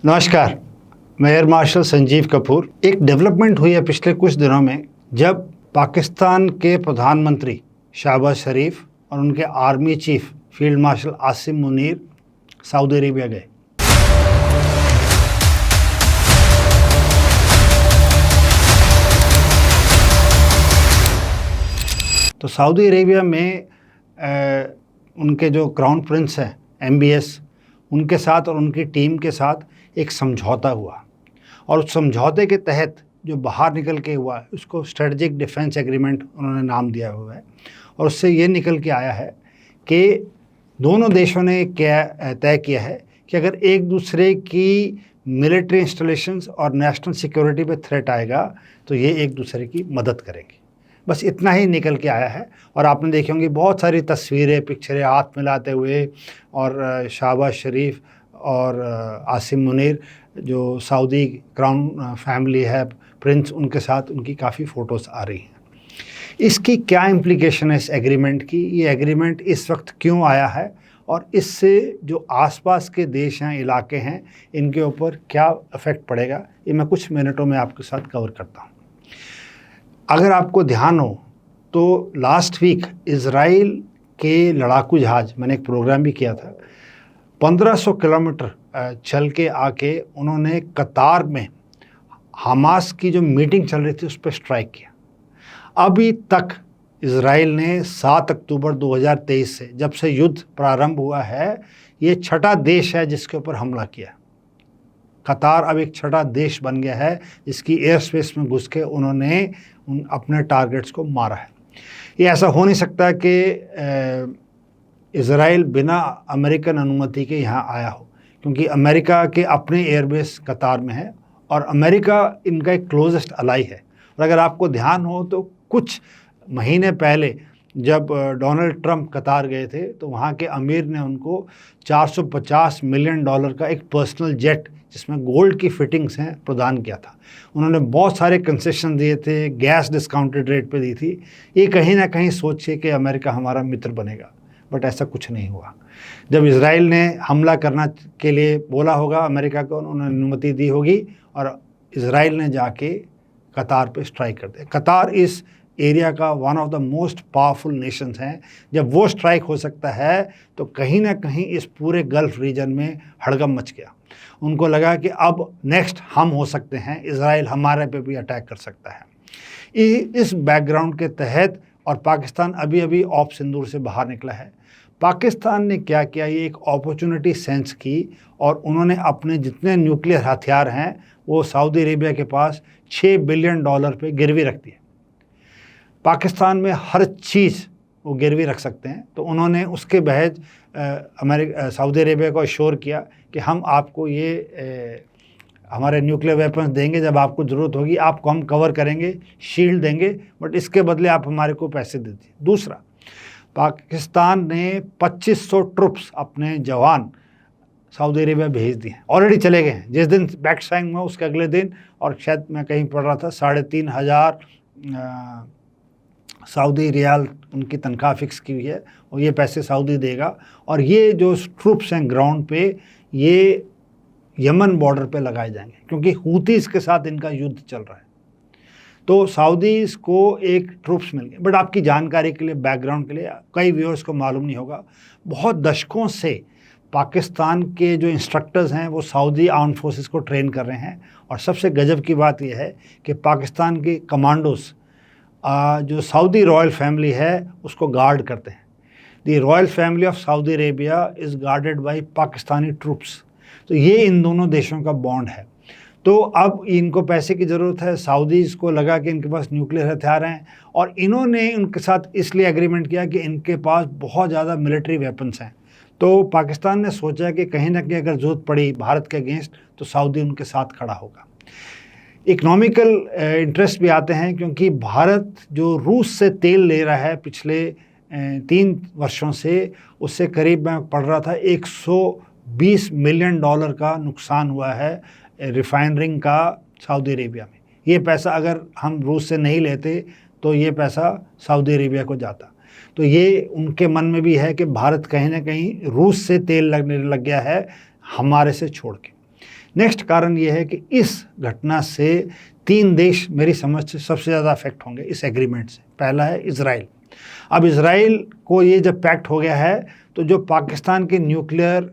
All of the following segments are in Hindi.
नमस्कार, मैं एयर मार्शल संजीव कपूर। एक डेवलपमेंट हुई है पिछले कुछ दिनों में, जब पाकिस्तान के प्रधानमंत्री शहबाज शरीफ और उनके army chief field marshal Asim Munir Saudi Arabia गए। तो सऊदी अरेबिया में उनके जो क्राउन प्रिंस हैं MBS, उनके साथ और उनकी टीम के साथ एक समझौता हुआ, और उस समझौते के तहत जो बाहर निकल के हुआ है उसको स्ट्रेटजिक डिफेंस एग्रीमेंट उन्होंने नाम दिया हुआ है। और उससे ये निकल के आया है कि दोनों देशों ने क्या तय किया है कि अगर एक दूसरे की मिलिट्री इंस्टॉलेशंस और नेशनल सिक्योरिटी पे थ्रेट आएगा तो ये एक दूसरे की मदद करेंगे। बस इतना ही निकल के आया है। और आपने देखे होंगे बहुत सारी तस्वीरें, पिक्चरें हाथ मिलाते हुए, और शहबाज शरीफ और आसिम मुनीर जो सऊदी क्राउन फैमिली है, प्रिंस, उनके साथ उनकी काफ़ी फ़ोटोज़ आ रही हैं। इसकी क्या इम्प्लीकेशन है इस एग्रीमेंट की? ये एग्रीमेंट इस वक्त क्यों आया है, और इससे जो आसपास के देश हैं, इलाके हैं, इनके ऊपर क्या इफ़ेक्ट पड़ेगा, ये मैं कुछ मिनटों में आपके साथ कवर करता हूँ। अगर आपको ध्यान हो तो लास्ट वीक इज़राइल के लड़ाकू जहाज़, मैंने एक प्रोग्राम भी किया था, 1500 किलोमीटर चल के आके उन्होंने कतार में हमास की जो मीटिंग चल रही थी उस पर स्ट्राइक किया। अभी तक इज़राइल ने 7 अक्टूबर 2023 से, जब से युद्ध प्रारंभ हुआ है, ये छठा देश है जिसके ऊपर हमला किया। कतार अब एक छठा देश बन गया है जिसकी एयर स्पेस में घुस के उन्होंने अपने टारगेट्स को मारा है। ये ऐसा हो नहीं सकता कि इज़राइल बिना अमेरिकन अनुमति के यहाँ आया हो, क्योंकि अमेरिका के अपने एयरबेस कतार में है और अमेरिका इनका एक क्लोजेस्ट अलाई है। और अगर आपको ध्यान हो तो कुछ महीने पहले जब डोनाल्ड ट्रंप कतार गए थे तो वहाँ के अमीर ने उनको $450 मिलियन का एक पर्सनल जेट जिसमें गोल्ड की फिटिंग्स हैं प्रदान किया था। उन्होंने बहुत सारे कंसेशन दिए थे, गैस डिस्काउंटेड रेट पे दी थी। ये कहीं ना कहीं सोचे कि अमेरिका हमारा मित्र बनेगा, बट ऐसा कुछ नहीं हुआ। जब इज़राइल ने हमला करना के लिए बोला होगा अमेरिका को, उन्होंने अनुमति दी होगी और इज़राइल ने जाके कतार पे स्ट्राइक कर दिया। कतार इस एरिया का one of the most powerful Nations हैं। जब वो स्ट्राइक हो सकता है तो कहीं ना कहीं इस पूरे गल्फ़ रीजन में हड़कंप मच गया। उनको लगा कि अब नेक्स्ट हम हो सकते हैं, इज़राइल हमारे पे भी अटैक कर सकता है। इस बैकग्राउंड के तहत, और पाकिस्तान अभी अभी ऑप सिंदूर से बाहर निकला है, पाकिस्तान ने क्या किया, ये एक अपॉर्चुनिटी सेंस की और उन्होंने अपने जितने न्यूक्लियर हथियार हैं वो सऊदी अरेबिया के पास $6 बिलियन पे गिरवी रख दिए। पाकिस्तान में हर चीज़ वो गिरवी रख सकते हैं, तो उन्होंने उसके बहज सऊदी अरेबिया को अश्योर किया कि हम आपको ये हमारे न्यूक्लियर वेपन्स देंगे, जब आपको ज़रूरत होगी आपको हम कवर करेंगे, शील्ड देंगे, बट इसके बदले आप हमारे को पैसे दे दीजिए। दूसरा, पाकिस्तान ने 2500 ट्रुप्स, अपने जवान सऊदी अरेबिया भेज दिए, ऑलरेडी चले गए हैं। जिस दिन बैक साइंग हुआ उसके अगले दिन, और शायद मैं कहीं पढ़ रहा था, 3500 सऊदी रियाल उनकी तनख्वाह फिक्स की हुई है और ये पैसे सऊदी देगा। और ये जो ट्रूप्स हैं ग्राउंड पे, ये यमन बॉर्डर पे लगाए जाएंगे, क्योंकि हूतीज़ के साथ इनका युद्ध चल रहा है। तो सऊदीज़ को एक ट्रूप्स मिल गए। बट आपकी जानकारी के लिए, बैकग्राउंड के लिए, कई व्यूअर्स को मालूम नहीं होगा, बहुत दशकों से पाकिस्तान के जो इंस्ट्रक्टर्स हैं वो सऊदी आर्म फोर्सेस को ट्रेन कर रहे हैं। और सबसे गजब की बात यह है कि पाकिस्तान के कमांडोज जो सऊदी रॉयल फैमिली है उसको गार्ड करते हैं। The royal family of Saudi Arabia is guarded by Pakistani troops. तो ये इन दोनों देशों का बॉन्ड है। तो अब इनको पैसे की ज़रूरत है, सऊदीज़ को लगा कि इनके पास न्यूक्लियर हथियार हैं, और इन्होंने उनके साथ इसलिए एग्रीमेंट किया कि इनके पास बहुत ज़्यादा मिलिट्री वेपन्स हैं। तो पाकिस्तान ने सोचा कि कहीं ना कहीं अगर ज़रूरत पड़ी भारत के अगेंस्ट तो सऊदी उनके साथ खड़ा होगा। इकोनॉमिकल इंटरेस्ट भी आते हैं, क्योंकि भारत जो रूस से तेल ले रहा है पिछले 3 वर्षों से, उससे करीब, मैं पढ़ रहा था, $120 मिलियन का नुकसान हुआ है रिफाइनरिंग का सऊदी अरेबिया में। ये पैसा अगर हम रूस से नहीं लेते तो ये पैसा सऊदी अरेबिया को जाता। तो ये उनके मन में भी है कि भारत कहीं ना कहीं रूस से तेल लगने लग गया है हमारे से छोड़ के। नेक्स्ट कारण ये है कि इस घटना से 3 देश मेरी समझ से सबसे ज़्यादा अफेक्ट होंगे इस एग्रीमेंट से। पहला है इज़राइल। अब इज़राइल को ये जब पैक्ट हो गया है तो जो पाकिस्तान के न्यूक्लियर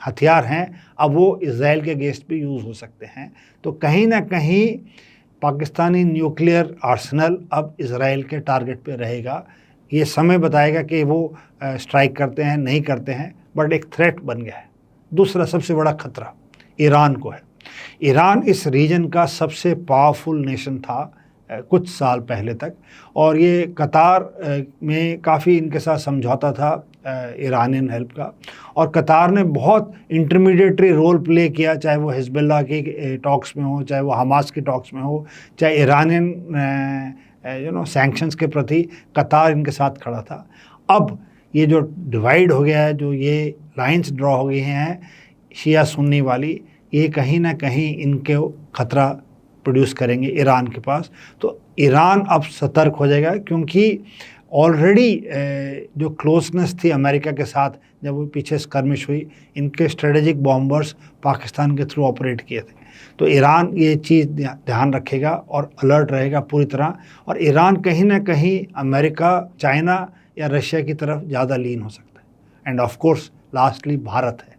हथियार हैं अब वो इज़राइल के अगेंस्ट भी यूज़ हो सकते हैं। तो कहीं ना कहीं पाकिस्तानी न्यूक्लियर आर्सेनल अब इज़राइल के टारगेट पे रहेगा। ये समय बताएगा कि वो स्ट्राइक करते हैं नहीं करते हैं, बट एक थ्रेट बन गया है। दूसरा सबसे बड़ा खतरा ईरान को है। ईरान इस रीजन का सबसे पावरफुल नेशन था कुछ साल पहले तक, और ये कतार में काफ़ी इनके साथ समझौता था ईरानियन हेल्प का, और कतार ने बहुत इंटरमीडिएटरी रोल प्ले किया, चाहे वो हिजबुल्लाह की टॉक्स में हो, चाहे वो हमास की टॉक्स में हो, चाहे ईरानियन सैंक्शंस के प्रति कतार इनके साथ खड़ा था। अब ये जो डिवाइड हो गया है, जो ये लाइंस ड्रॉ हो गई हैं शिया सुन्नी वाली, ये कहीं ना कहीं इनके खतरा प्रोड्यूस करेंगे ईरान के पास। तो ईरान अब सतर्क हो जाएगा, क्योंकि ऑलरेडी जो क्लोजनेस थी अमेरिका के साथ जब वो पीछे स्कर्मिश हुई, इनके स्ट्रेटेजिक बॉम्बर्स पाकिस्तान के थ्रू ऑपरेट किए थे। तो ईरान ये चीज़ ध्यान रखेगा और अलर्ट रहेगा पूरी तरह, और ईरान कहीं ना कहीं अमेरिका, चाइना या रशिया की तरफ ज़्यादा लीन हो सकता है। End of course lastly Bharat है।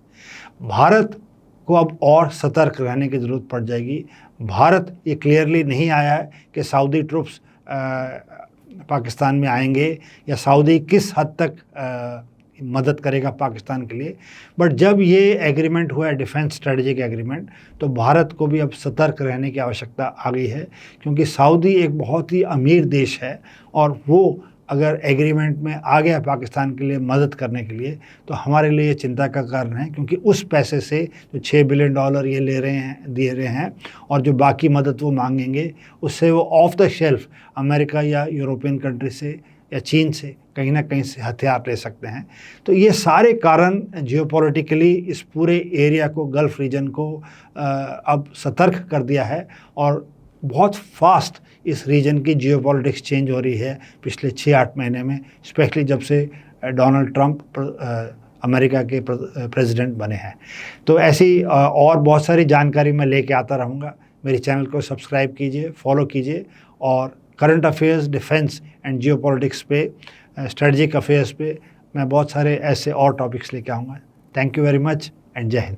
भारत को अब और सतर्क रहने की ज़रूरत पड़ जाएगी। भारत ये क्लियरली नहीं आया है कि सऊदी ट्रुप्स पाकिस्तान में आएंगे या सऊदी किस हद तक मदद करेगा पाकिस्तान के लिए, बट जब ये एग्रीमेंट हुआ है डिफेंस स्ट्रेटजिक एग्रीमेंट, तो भारत को भी अब सतर्क रहने की आवश्यकता आ गई है, क्योंकि सऊदी एक बहुत ही अमीर देश है, और वो अगर एग्रीमेंट में आ गया पाकिस्तान के लिए मदद करने के लिए, तो हमारे लिए चिंता का कारण है, क्योंकि उस पैसे से जो $6 बिलियन ये दे रहे हैं और जो बाकी मदद वो मांगेंगे, उससे वो ऑफ द शेल्फ अमेरिका या यूरोपियन कंट्री से या चीन से कहीं ना कहीं से हथियार ले सकते हैं। तो ये सारे कारण जियोपॉलिटिकली इस पूरे एरिया को, गल्फ़ रीजन को अब सतर्क कर दिया है, और बहुत फास्ट इस रीजन की जियोपॉलिटिक्स चेंज हो रही है पिछले 6-8 महीने में, स्पेशली जब से डोनाल्ड ट्रंप अमेरिका के प्रेसिडेंट बने हैं। तो ऐसी और बहुत सारी जानकारी मैं लेके आता रहूँगा। मेरे चैनल को सब्सक्राइब कीजिए, फॉलो कीजिए, और current affairs, defence and geopolitics पे, स्ट्रेटजिक अफेयर्स पे मैं बहुत सारे ऐसे और टॉपिक्स लेके आऊँगा। Thank you very much and जय हिंद।